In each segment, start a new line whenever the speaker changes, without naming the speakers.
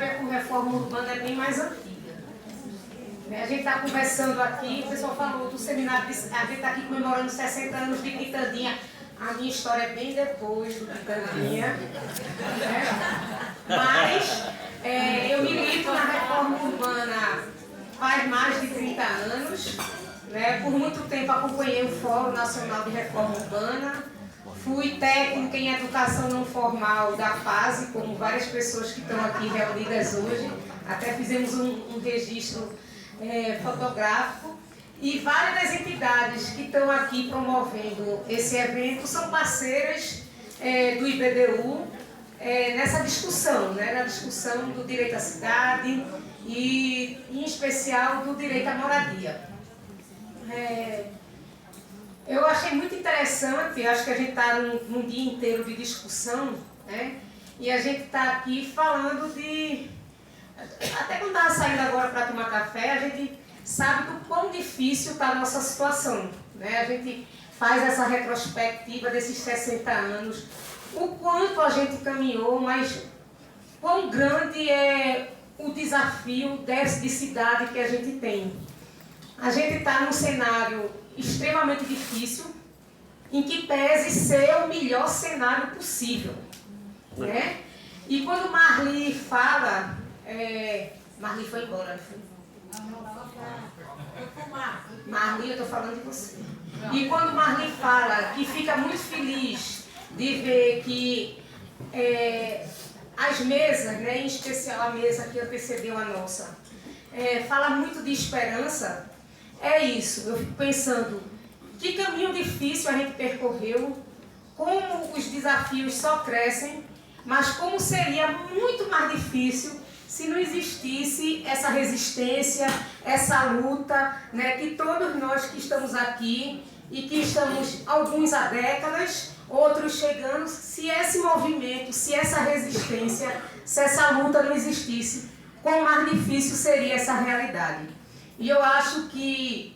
história com reforma urbana é bem mais antiga. A gente está conversando aqui, o pessoal falou do seminário, a gente está aqui comemorando 60 anos de Quitandinha. A minha história é bem depois do Quitandinha. Mas eu milito na reforma urbana faz mais de 30 anos. Por muito tempo acompanhei o Fórum Nacional de Reforma Urbana. Fui técnica em educação não formal da FASE, como várias pessoas que estão aqui reunidas hoje. Até fizemos um registro fotográfico. E várias das entidades que estão aqui promovendo esse evento são parceiras do IBDU nessa discussão, na discussão do direito à cidade e, em especial, do direito à moradia. Eu achei muito interessante, acho que a gente está num dia inteiro de discussão, e a gente está aqui falando de... Até quando estava saindo agora para tomar café, a gente sabe do quão difícil está a nossa situação. A gente faz essa retrospectiva desses 60 anos, o quanto a gente caminhou, mas quão grande é o desafio de cidade que a gente tem. A gente está num cenário extremamente difícil, em que pese ser o melhor cenário possível. E quando Marli fala... Marli foi embora, não foi? Marli, eu estou falando de você. E quando Marli fala que fica muito feliz de ver que as mesas, em especial a mesa que antecedeu a nossa, fala muito de esperança, é isso. Eu fico pensando, que caminho difícil a gente percorreu, como os desafios só crescem, mas como seria muito mais difícil se não existisse essa resistência, essa luta, que todos nós que estamos aqui e que estamos alguns há décadas, outros chegando, se esse movimento, se essa resistência, se essa luta não existisse, quão mais difícil seria essa realidade. E eu acho que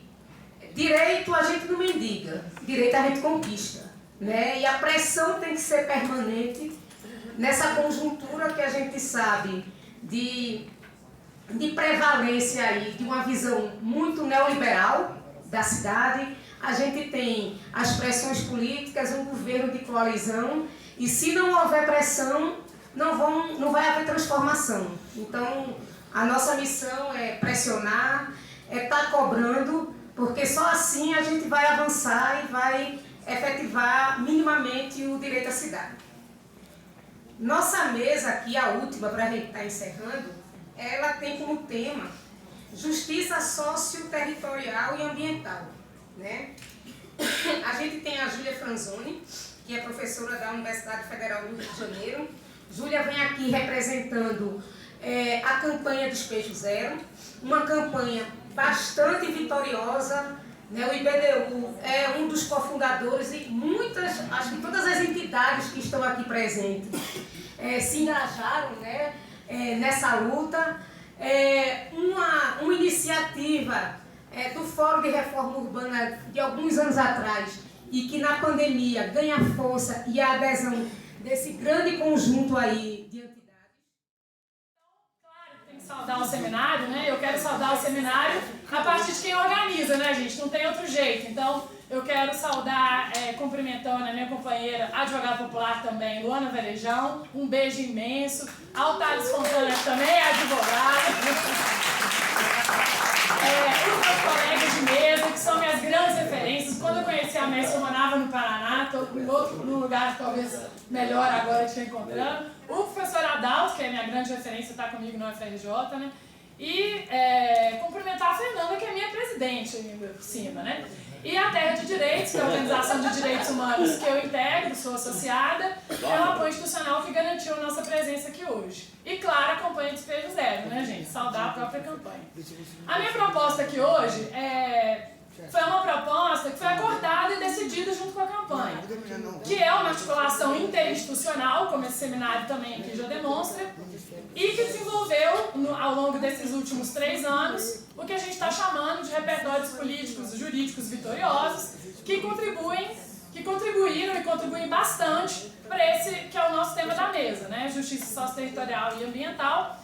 direito a gente não mendiga, direito a gente conquista. E a pressão tem que ser permanente nessa conjuntura que a gente sabe de prevalência aí, de uma visão muito neoliberal da cidade. A gente tem as pressões políticas, um governo de coalizão, e se não houver pressão, não vai haver transformação. Então, a nossa missão é pressionar, é estar cobrando, porque só assim a gente vai avançar e vai efetivar minimamente o direito à cidade. Nossa mesa aqui, a última, para a gente estar encerrando, ela tem como tema justiça socioterritorial e ambiental. A gente tem a Júlia Franzoni, que é professora da Universidade Federal do Rio de Janeiro. Júlia vem aqui representando a campanha Despejo Zero, uma campanha bastante vitoriosa. O IBDU é um dos cofundadores e acho que todas as entidades que estão aqui presentes se engajaram nessa luta. Uma iniciativa do Fórum de Reforma Urbana de alguns anos atrás e que na pandemia ganha força e a adesão desse grande conjunto aí de entidades.
Tem que saudar o seminário, Eu quero saudar o seminário a partir de quem organiza, gente? Não tem outro jeito. Então, eu quero saudar, cumprimentando a minha companheira, advogada popular também, Luana Velejão. Um beijo imenso. Ao Thales Fontana também é advogada. Os meus colegas de mesa, que são minhas grandes referências. Quando eu conheci a Messi, eu morava no Paraná, estou num lugar talvez melhor agora de estar encontrando. O professor Adalto, que é minha grande referência, está comigo no UFRJ, E cumprimentar a Fernanda, que é minha presidente ainda por cima, E a Terra de Direitos, que é a Organização de Direitos Humanos que eu integro, sou associada, é o apoio institucional que garantiu a nossa presença aqui hoje. E, claro, a campanha Despejo Zero, gente? Saudar a própria campanha. A minha proposta aqui hoje foi uma proposta que foi acordada e decidida junto com a campanha, que é uma articulação interinstitucional, como esse seminário também aqui já demonstra, e que desenvolveu, ao longo desses últimos 3 anos, o que a gente está chamando de repertórios políticos e jurídicos vitoriosos, que contribuíram e contribuem bastante para esse que é o nosso tema da mesa, Justiça socioterritorial e ambiental.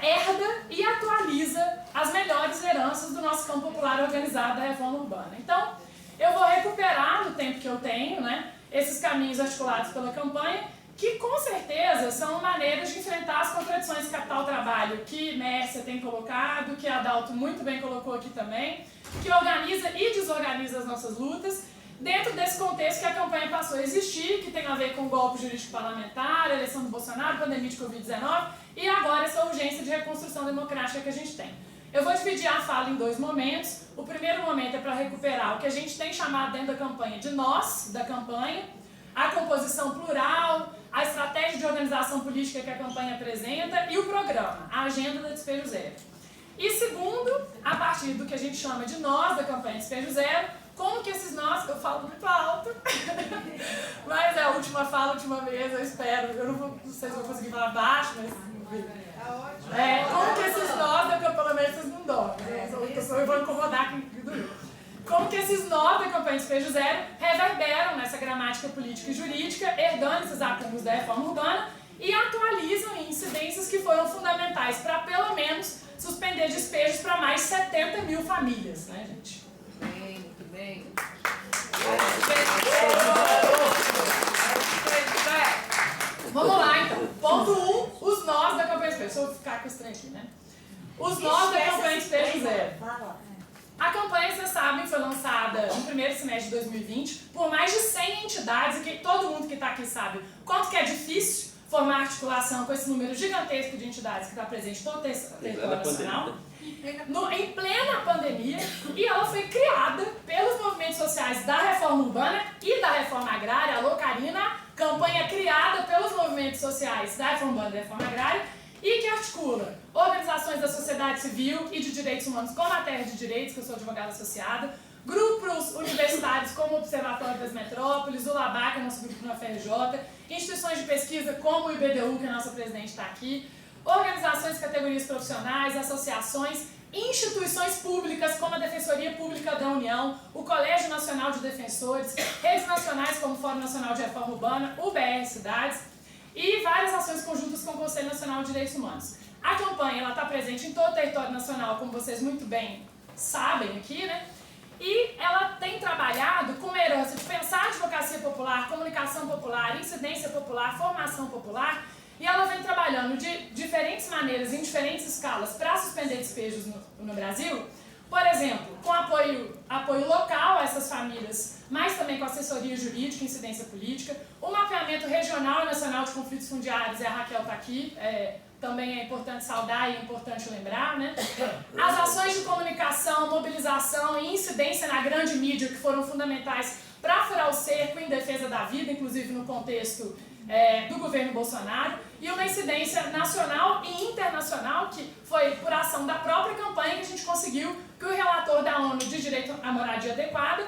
herda e atualiza as melhores heranças do nosso campo popular organizado da reforma urbana. Então, eu vou recuperar no tempo que eu tenho, né, esses caminhos articulados pela campanha, que com certeza são maneiras de enfrentar as contradições capital-trabalho que Mércia tem colocado, que a Adalto muito bem colocou aqui também, que organiza e desorganiza as nossas lutas, dentro desse contexto que a campanha passou a existir, que tem a ver com o golpe jurídico parlamentar, a eleição do Bolsonaro, pandemia de Covid-19 e agora essa urgência de reconstrução democrática que a gente tem. Eu vou dividir a fala em dois momentos. O primeiro momento é para recuperar o que a gente tem chamado dentro da campanha de nós, da campanha, a composição plural, a estratégia de organização política que a campanha apresenta e o programa, a agenda da Despejo Zero. E segundo, a partir do que a gente chama de nós, da campanha Despejo Zero, como que esses nós, eu falo muito alto, mas é a última fala, a última vez, eu espero, eu não sei se eu vou conseguir falar baixo, mas... como que esses nós, da campanha, pelo menos vocês não dormem, eu vou incomodar quem dormiu. Como que esses nós da campanha Despejo Zero reverberam nessa gramática política e jurídica, herdando esses acúmulos da reforma urbana e atualizam incidências que foram fundamentais para, pelo menos, suspender despejos para mais de 70 mil famílias, né, gente?
Muito bem.
Vamos lá, então. Ponto 1, os nós da campanha Despejo. Deixa eu ficar com esse trem aqui, né? Os nós da campanha Despejo Zero. A campanha, vocês sabem, foi lançada no primeiro semestre de 2020 por mais de 100 entidades, e que todo mundo que está aqui sabe quanto que é difícil formar articulação com esse número gigantesco de entidades que está presente em todo o território nacional, em plena pandemia, e ela foi criada pelos movimentos sociais da reforma urbana e da reforma agrária, alô Karina, campanha criada pelos movimentos sociais da reforma urbana e da reforma agrária, e que articula organizações da sociedade civil e de direitos humanos como a Terra de Direitos, que eu sou advogada associada, grupos universitários como o Observatório das Metrópoles, o LABAC, nosso grupo na FRJ, instituições de pesquisa como o IBDU, que a nossa presidente está aqui, organizações de categorias profissionais, associações, instituições públicas como a Defensoria Pública da União, o Colégio Nacional de Defensores, redes nacionais como o Fórum Nacional de Reforma Urbana, o BR Cidades, e várias ações conjuntas com o Conselho Nacional de Direitos Humanos. A campanha está presente em todo o território nacional, como vocês muito bem sabem aqui, né? E ela tem trabalhado com uma herança de pensar advocacia popular, comunicação popular, incidência popular, formação popular, e ela vem trabalhando de diferentes maneiras, em diferentes escalas, para suspender despejos no Brasil. Por exemplo, com apoio local a essas famílias, mas também com assessoria jurídica e incidência política, o mapeamento regional e nacional de conflitos fundiários, e a Raquel está aqui, também é importante saudar e é importante lembrar, né? As ações de comunicação, mobilização e incidência na grande mídia que foram fundamentais para furar o cerco em defesa da vida, inclusive no contexto do governo Bolsonaro, e uma incidência nacional e internacional que foi por ação da própria campanha que a gente conseguiu que o relator da ONU de Direito à Moradia Adequada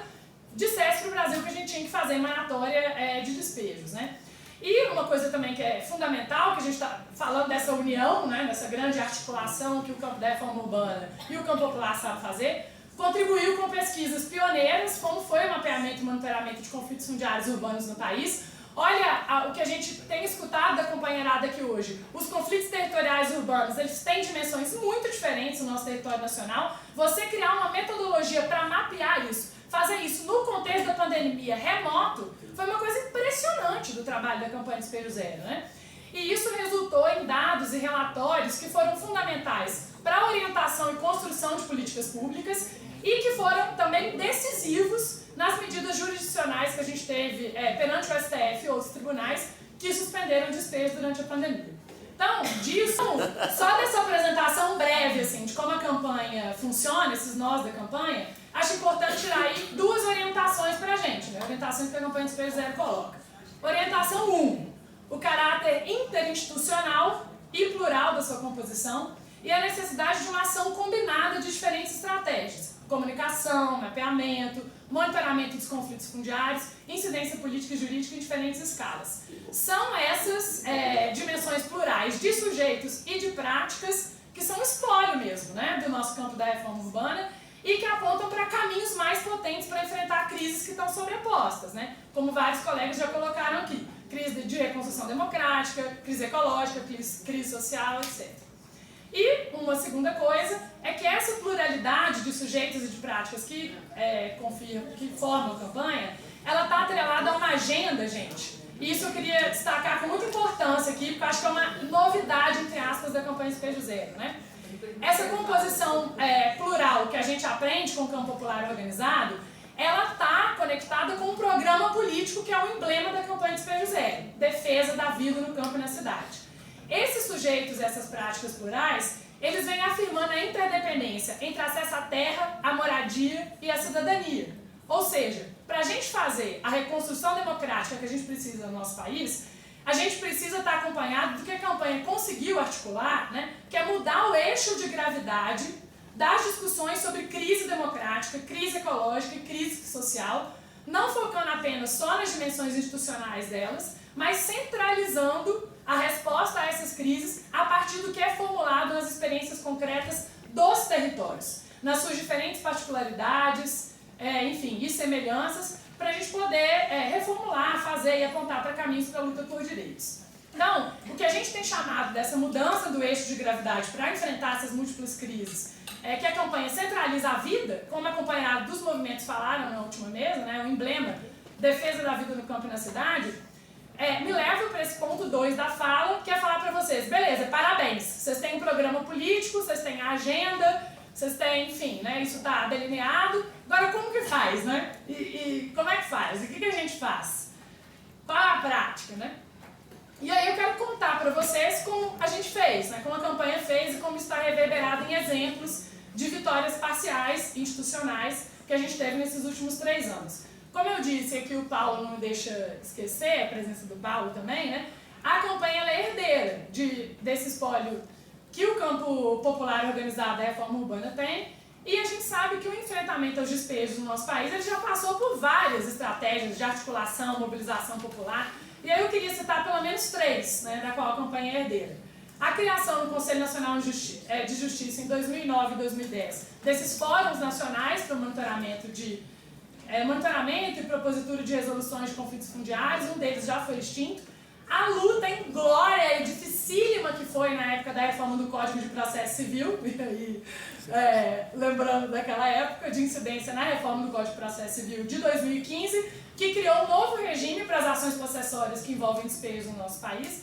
dissesse para o Brasil que a gente tinha que fazer moratória de despejos, né? E uma coisa também que é fundamental, que a gente está falando dessa união, né, dessa grande articulação que o campo da reforma urbana e o campo popular sabe fazer, contribuiu com pesquisas pioneiras, como foi o mapeamento e monitoramento de conflitos fundiários urbanos no país. Olha o que a gente tem escutado da companheirada aqui hoje. Os conflitos territoriais urbanos, eles têm dimensões muito diferentes no nosso território nacional. Você criar uma metodologia para mapear isso, fazer isso no contexto da pandemia remoto, foi uma coisa impressionante do trabalho da campanha Despejo Zero, né? E isso resultou em dados e relatórios que foram fundamentais para a orientação e construção de políticas públicas e que foram também decisivos nas medidas jurisdicionais que a gente teve perante o STF e outros tribunais que suspenderam despejos durante a pandemia. Então, disso, só dessa apresentação breve, assim, de como a campanha funciona, esses nós da campanha, acho importante tirar aí duas orientações pra gente, né? Orientações que a campanha Despejo Zero coloca. Orientação 1, o caráter interinstitucional e plural da sua composição e a necessidade de uma ação combinada de diferentes estratégias. Comunicação, mapeamento, monitoramento dos conflitos fundiários, incidência política e jurídica em diferentes escalas. São essas dimensões plurais de sujeitos e de práticas que são espólio mesmo, né, do nosso campo da reforma urbana e que apontam para caminhos mais potentes para enfrentar crises que estão sobrepostas, né, como vários colegas já colocaram aqui. Crise de reconstrução democrática, crise ecológica, crise social, etc. E uma segunda coisa é que essa pluralidade de sujeitos e de práticas que formam a campanha, ela está atrelada a uma agenda, gente. E isso eu queria destacar com muita importância aqui, porque eu acho que é uma novidade, entre aspas, da campanha Despejo Zero, né? Essa composição plural que a gente aprende com o campo popular organizado, ela está conectada com um programa político que é o emblema da campanha Despejo Zero, defesa da vida no campo e na cidade. Esses sujeitos, essas práticas plurais, eles vêm afirmando a interdependência entre acesso à terra, à moradia e à cidadania. Ou seja, para a gente fazer a reconstrução democrática que a gente precisa no nosso país, a gente precisa estar acompanhado do que a campanha conseguiu articular, né, que é mudar o eixo de gravidade das discussões sobre crise democrática, crise ecológica e crise social, não focando apenas só nas dimensões institucionais delas, mas centralizando a resposta a essas crises a partir do que é formulado nas experiências concretas dos territórios, nas suas diferentes particularidades, enfim, e semelhanças, para a gente poder reformular, fazer e apontar para caminhos para a luta por direitos. Então, o que a gente tem chamado dessa mudança do eixo de gravidade para enfrentar essas múltiplas crises é que a campanha centraliza a vida, como acompanhado dos movimentos falaram na última mesa, né, o emblema defesa da vida no campo e na cidade, me leva para esse ponto 2 da fala, que é falar para vocês, beleza, parabéns, vocês têm um programa político, vocês têm a agenda, vocês têm, enfim, né, isso está delineado, agora como que faz, né? E como é que faz? E o que a gente faz? Qual é a prática, né? E aí eu quero contar para vocês como a gente fez, né, como a campanha fez e como está reverberado em exemplos de vitórias parciais institucionais que a gente teve nesses últimos 3 anos. Como eu disse, aqui o Paulo não me deixa esquecer, a presença do Paulo também, né? A campanha ela é herdeira desse espólio que o campo popular organizado da reforma urbana tem, e a gente sabe que o enfrentamento aos despejos no nosso país ele já passou por várias estratégias de articulação, mobilização popular, e aí eu queria citar pelo menos 3, né, da qual a campanha é herdeira. A criação do Conselho Nacional de Justiça em 2009 e 2010, desses fóruns nacionais para monitoramento e propositura de resoluções de conflitos fundiários, um deles já foi extinto. A luta inglória e dificílima que foi na época da reforma do Código de Processo Civil, e lembrando daquela época de incidência na reforma do Código de Processo Civil de 2015, que criou um novo regime para as ações possessórias que envolvem despejos no nosso país,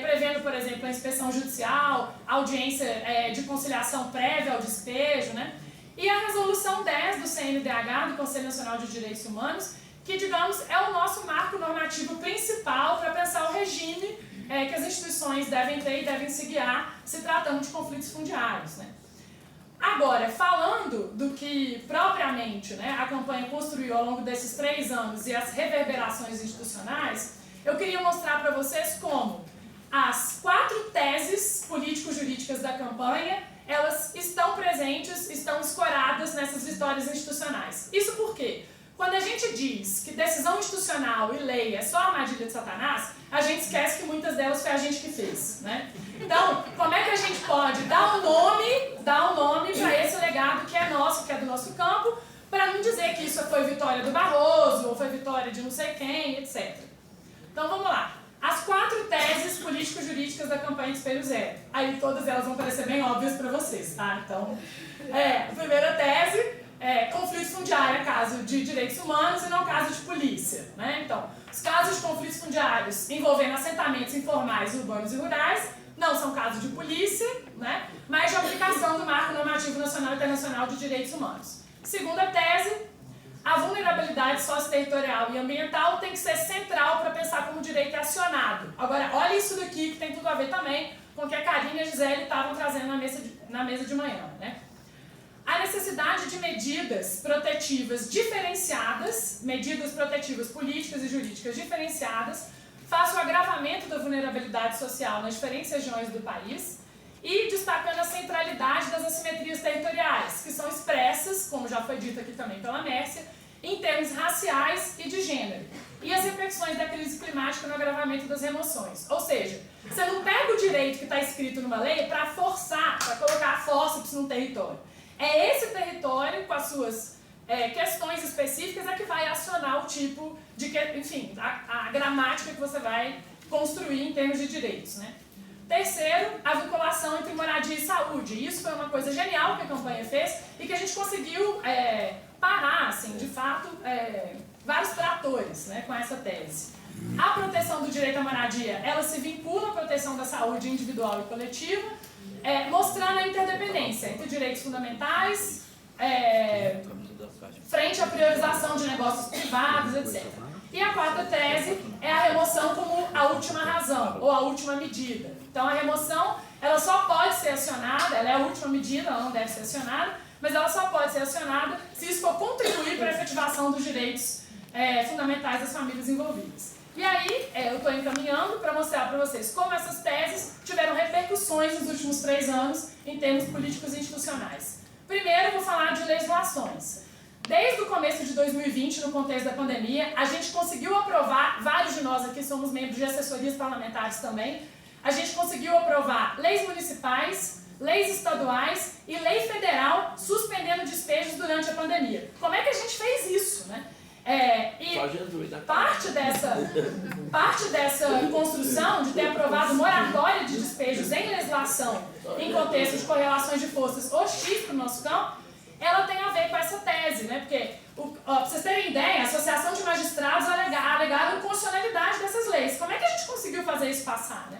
prevendo, por exemplo, a inspeção judicial, audiência de conciliação prévia ao despejo, né? E a resolução 10 do CNDH, do Conselho Nacional de Direitos Humanos, que, digamos, é o nosso marco normativo principal para pensar o regime que as instituições devem ter e devem se guiar se tratando de conflitos fundiários, né? Agora, falando do que propriamente, né, a campanha construiu ao longo desses 3 anos e as reverberações institucionais, eu queria mostrar para vocês como as 4 teses político-jurídicas da campanha, elas estão presentes, estão escoradas nessas vitórias institucionais. Isso por quê? Quando a gente diz que decisão institucional e lei é só armadilha de Satanás, a gente esquece que muitas delas foi a gente que fez, né? Então, como é que a gente pode dar um nome para esse legado que é nosso, que é do nosso campo, para não dizer que isso foi vitória do Barroso, ou foi vitória de não sei quem, etc. Então, vamos lá. As 4 teses político-jurídicas da campanha Despejo Zero. Aí todas elas vão parecer bem óbvias para vocês, tá? Então, a primeira tese conflito fundiário é caso de direitos humanos e não caso de polícia, né? Então, os casos de conflitos fundiários envolvendo assentamentos informais, urbanos e rurais não são casos de polícia, né? Mas de aplicação do Marco Normativo Nacional e Internacional de Direitos Humanos. Segunda tese, a vulnerabilidade socioterritorial e ambiental tem que ser central para pensar como direito é acionado. Agora, olha isso daqui que tem tudo a ver também com o que a Karine e a Gisele estavam trazendo na mesa de manhã, né? A necessidade de medidas protetivas diferenciadas, medidas protetivas políticas e jurídicas diferenciadas, face ao agravamento da vulnerabilidade social nas diferentes regiões do país e destacando a centralidade das assimetrias territoriais, que são expressas, como já foi dito aqui também pela Mércia, em termos raciais e de gênero, e as repercussões da crise climática no agravamento das remoções. Ou seja, você não pega o direito que está escrito numa lei para forçar, para colocar fórceps num território. É esse território, com as suas questões específicas, é que vai acionar o tipo de, enfim, a gramática que você vai construir em termos de direitos, né? Terceiro, a vinculação entre moradia e saúde. saúde. Isso foi uma coisa genial que a campanha fez e que a gente conseguiu parar, assim, de fato, vários tratores, né, com essa tese. A proteção do direito à moradia, ela se vincula à proteção da saúde individual e coletiva, mostrando a interdependência entre direitos fundamentais, frente à priorização de negócios privados, etc. E a quarta tese é a remoção como a última razão, ou a última medida. Então, a remoção, ela só pode ser acionada, ela é a última medida, ela não deve ser acionada, mas ela só pode ser acionada se isso for contribuir para a efetivação dos direitos fundamentais das famílias envolvidas. E aí, eu estou encaminhando para mostrar para vocês como essas teses tiveram repercussões nos últimos 3 anos em termos políticos e institucionais. Primeiro, eu vou falar de legislações. Desde o começo de 2020, no contexto da pandemia, a gente conseguiu aprovar, vários de nós aqui somos membros de assessorias parlamentares também, a gente conseguiu aprovar leis municipais, leis estaduais e lei federal suspendendo despejos durante a pandemia. Como é que a gente fez isso, né? E parte dessa construção de ter aprovado moratória de despejos em legislação em contexto de correlações de forças hostis para o nosso campo, ela tem a ver com essa tese, né? Porque, para vocês terem ideia, a Associação de Magistrados alegaram inconstitucionalidade dessas leis. Como é que a gente conseguiu fazer isso passar, né?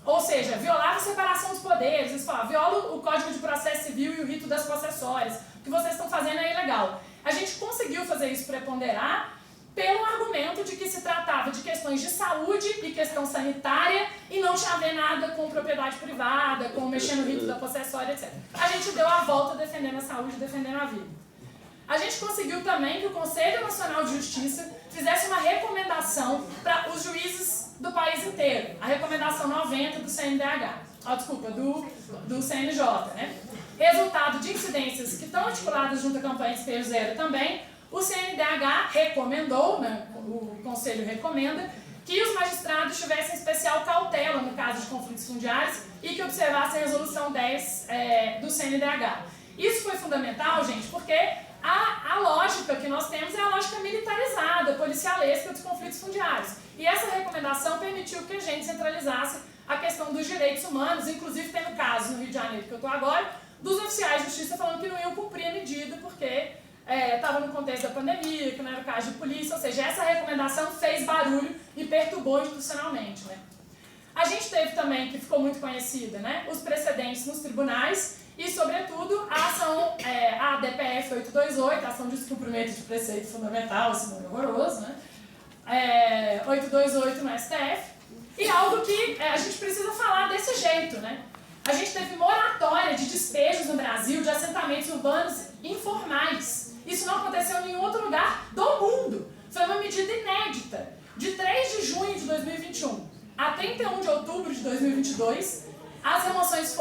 Ou seja, violava a separação dos poderes, eles falavam, viola o Código de Processo Civil e o rito das possessórias, o que vocês estão fazendo é ilegal. A gente conseguiu fazer isso preponderar pelo argumento de que se tratava de questões de saúde e questão sanitária e não tinha a ver nada com propriedade privada, com mexer no rito da possessória, etc. A gente deu a volta defendendo a saúde e defendendo a vida. A gente conseguiu também que o Conselho Nacional de Justiça fizesse uma recomendação para os juízes do país inteiro, a recomendação 90 do CNDH, do CNJ, né? Resultado de incidências que estão articuladas junto à campanha Despejo Zero também, o CNDH recomendou, né, o Conselho recomenda, que os magistrados tivessem especial cautela no caso de conflitos fundiários e que observassem a resolução 10 do CNDH. Isso foi fundamental, gente, porque a lógica que nós temos é a lógica militarizada, policialesca dos conflitos fundiários. E essa recomendação permitiu que a gente centralizasse a questão dos direitos humanos, inclusive tem no caso no Rio de Janeiro, que eu estou agora, dos oficiais de justiça falando que não iam cumprir a medida porque estava no contexto da pandemia, que não era o caso de polícia, ou seja, essa recomendação fez barulho e perturbou institucionalmente, né? A gente teve também, que ficou muito conhecida, né, os precedentes nos tribunais e, sobretudo, a ação, a DPF 828, a ação de descumprimento de preceito fundamental, esse nome horroroso, né, 828 no STF, e algo que a gente precisa falar desse jeito, né? A gente teve moratória de despejos no Brasil de assentamentos urbanos informais. Isso não aconteceu em nenhum outro lugar do mundo. Foi uma medida inédita. De 3 de junho de 2021 a 31 de outubro de 2022, as remoções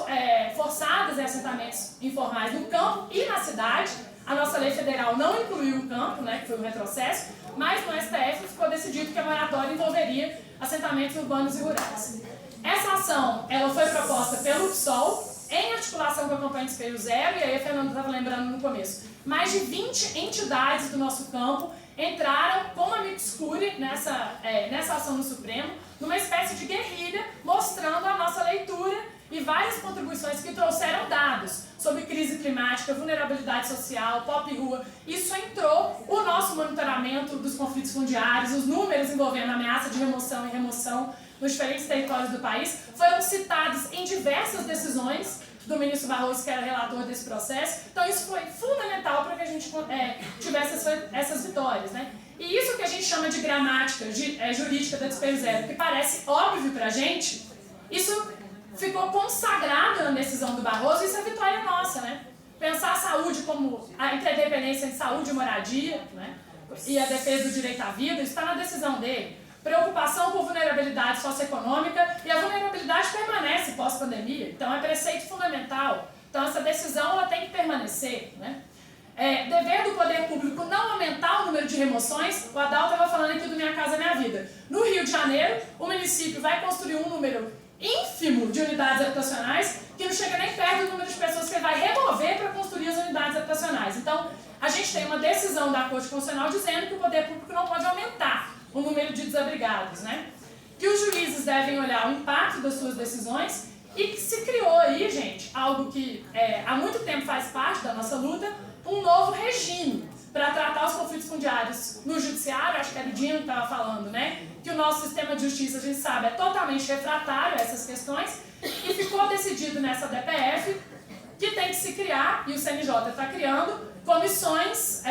forçadas em assentamentos informais no campo e na cidade. A nossa lei federal não incluiu o campo, né, que foi um retrocesso, mas no STF ficou decidido que a moratória envolveria assentamentos urbanos e rurais. Essa ação ela foi proposta pelo PSOL, em articulação com a campanha Despejo Zero, e aí a Fernanda estava lembrando no começo, mais de 20 entidades do nosso campo entraram como amicus curiae nessa ação no Supremo, numa espécie de guerrilha, mostrando a nossa leitura e várias contribuições que trouxeram dados sobre crise climática, vulnerabilidade social, pop-rua. Isso entrou o nosso monitoramento dos conflitos fundiários, os números envolvendo ameaça de remoção e remoção nos diferentes territórios do país, foram citados em diversas decisões do ministro Barroso, que era relator desse processo. Então isso foi fundamental para que a gente tivesse essas vitórias, né? E isso que a gente chama de gramática jurídica da Despejo Zero, que parece óbvio para a gente, isso ficou consagrado na decisão do Barroso, e isso é vitória nossa, né? Pensar a saúde como a interdependência de saúde e moradia, né? E a defesa do direito à vida, isso está na decisão dele. Preocupação com vulnerabilidade socioeconômica, e a vulnerabilidade permanece pós-pandemia, então é preceito fundamental. Então essa decisão ela tem que permanecer, né? Dever do poder público não aumentar o número de remoções. O Adalto estava falando aqui do Minha Casa Minha Vida. No Rio de Janeiro, o município vai construir um número ínfimo de unidades habitacionais, que não chega nem perto do número de pessoas que ele vai remover para construir as unidades habitacionais. Então, a gente tem uma decisão da Corte Constitucional dizendo que o poder público não pode aumentar o número de desabrigados, né? Que os juízes devem olhar o impacto das suas decisões e que se criou aí, gente, algo que há muito tempo faz parte da nossa luta, um novo regime para tratar os conflitos fundiários no judiciário. Acho que era o Dino que estava falando, né? Que o nosso sistema de justiça, a gente sabe, é totalmente refratário a essas questões, e ficou decidido nessa DPF que tem que se criar, e o CNJ está criando, comissões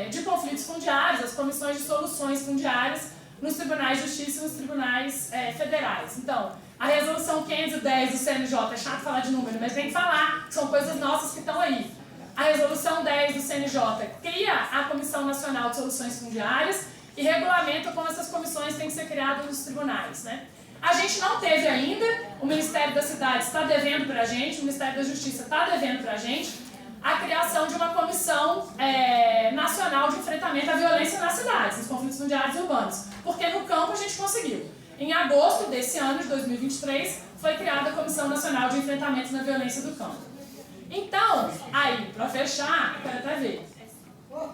de conflitos fundiários, as comissões de soluções fundiárias nos tribunais de justiça e nos tribunais federais. Então, a resolução 510 do CNJ, é chato falar de número, mas tem que falar, são coisas nossas que estão aí. A resolução 10 do CNJ cria a Comissão Nacional de Soluções Fundiárias e regulamenta como essas comissões têm que ser criadas nos tribunais, né? A gente não teve ainda, o Ministério da Cidade está devendo para a gente, o Ministério da Justiça está devendo para a gente, a criação de uma comissão nacional de enfrentamento à violência nas cidades, nos conflitos fundiários urbanos, porque no campo a gente conseguiu. Em agosto desse ano, de 2023, foi criada a Comissão Nacional de Enfrentamento na Violência do Campo. Então, aí, para fechar, eu quero até ver. Vou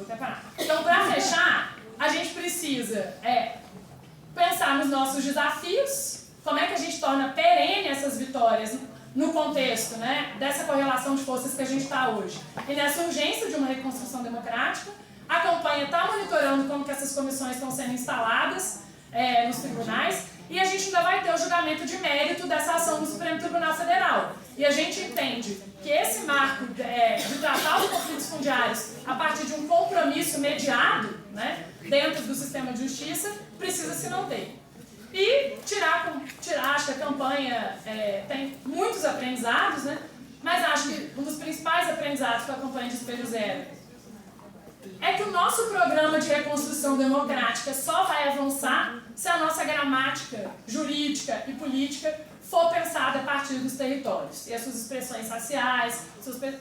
até parar. Então, para fechar, a gente precisa pensar nos nossos desafios, como é que a gente torna perene essas vitórias no contexto, né, dessa correlação de forças que a gente está hoje. E nessa urgência de uma reconstrução democrática, a campanha está monitorando como que essas comissões estão sendo instaladas nos tribunais, e a gente ainda vai ter o julgamento de mérito dessa ação no Supremo Tribunal Federal. E a gente entende que esse marco de tratar os conflitos fundiários a partir de um compromisso mediado, né, dentro do sistema de justiça, precisa se manter. E acho que a campanha tem muitos aprendizados, né, mas acho que um dos principais aprendizados com a campanha de Espelho Zero é que o nosso programa de reconstrução democrática só vai avançar se a nossa gramática jurídica e política for pensada a partir dos territórios. E as suas expressões raciais,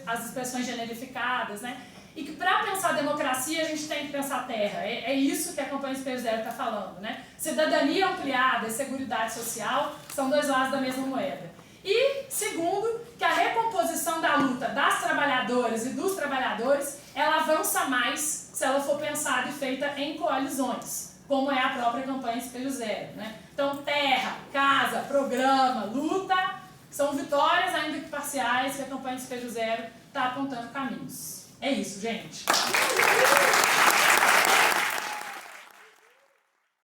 as expressões generificadas, né? E que para pensar democracia a gente tem que pensar terra. É isso que a campanha Espelho Zero está falando, né? Cidadania ampliada e seguridade social são dois lados da mesma moeda. E, segundo, que a recomposição da luta das trabalhadoras e dos trabalhadores, ela avança mais se ela for pensada e feita em coalizões, como é a própria campanha Espelho Zero, né? Então, terra, casa, programa, luta, são vitórias, ainda que parciais, que a campanha Espelho Zero está apontando caminhos. É isso, gente.